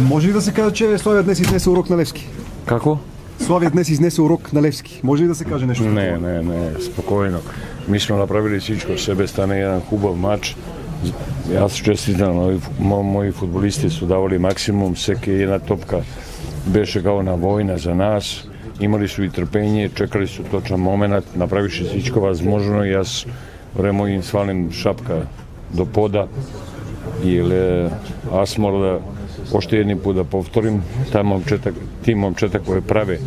Може ли да се каже, че Славија днес изнесе урок на Левски? Како? Славија днес изнесе урок на Левски. Може ли да се каже нешто? Не, спокојно. Ми сме направили всичко, себе стане еден хубав мач. Јас честитам, мои фудбалисти су давали максимум, секи една топка беше као на војна за нас. Имали су и трпење, чекали су точен момент, направише всичко возможно и јас време им свалим шапка до пода. Или аз мора да оште еден пут да повторим, ти момчета кои прави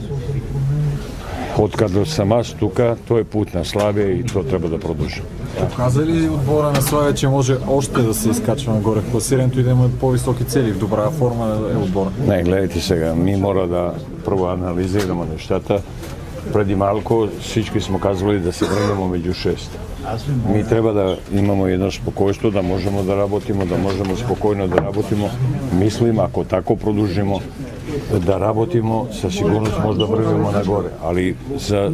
откако сам аз тука, тој е пут на Славија и тоа треба да продолжи. Показа ли одбора на Славија че може оште да се искачва нагоре в класирањето и да има повисоки цели, в добра форма е одбора? Не, гледайте сега, ми мора да прво анализираме нештата. Преди малку всички сме казвали да се врнеме меѓу 6. Ми треба да имаме едно спокојство, да можеме да работиме, да можеме спокојно да работиме. Мислим, ако тако продолжиме да работиме, със сигурност може да врвиме нагоре. Али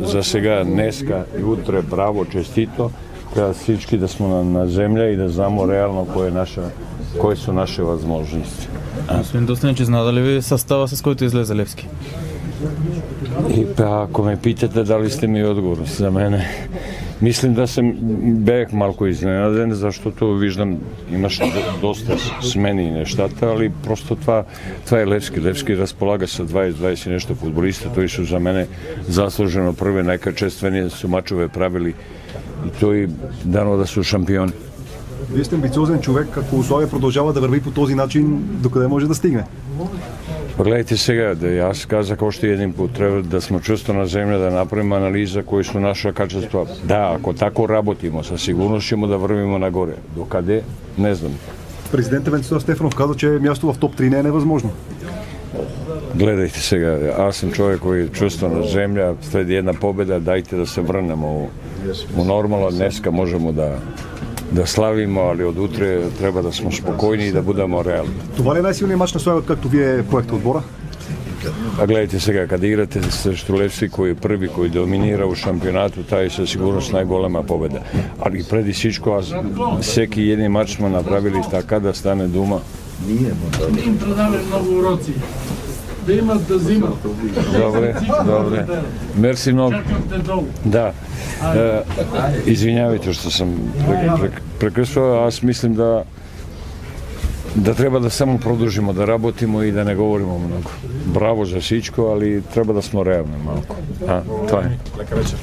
за сега, днеска и утре, браво, честито, треба всички да сме на земја и да знамо реално кои су наши возможности. Господин Достојанче, знада ли ви состава с којто излезе Левски? И ако ме питате дали сте ми одговор за мене, мислим да бех малку изненаден, заштото виждам имаше доста смени и нештата, али просто това е Левски. Левски располага со 20 нешто фудбалиста, тој су за мене заслужено први најкачествени су мачове правили и тој дано да су шампиони. Вие сте амбициозен човек, ако Славија продолжава да врви по този начин, докъде може да стигне? Гледайте сега, да јас казах оште еден пут, треба да сме чувство на земја, да направиме анализа кои су наша качества. Да, ако тако работиме, със сигурност ќе да врвиме нагоре. Докаде? Не знам. Президентът Венцислав Стефанов каза, че място в топ 3 не е невъзможно. Гледайте сега, аз сум човек кој чувство на земја, след една победа, дајте да се врнеме у нормално. Днеска можеме да славиме, али од утре треба да сме спокојни и да будеме реални. Това ли е најсилниот мач на Славија, както вие поехте одбора? Гледайте сега, каде играте срещу Левски кој е први, кој доминира у шампионату, таа е със сигурност најголема победа. Али преди всичко, всеки еден мач сме направили така да стане дума. Ние им продаваме многу уроци. Да имат да зимат. Добре. Мерси многу. Да. Извинявайте што сам прекршувал, аз мислим да треба да само продолжиме да работиме и да не говориме многу. Браво за всичко, али треба да сме реални малку. Тоа е. Лека вечер.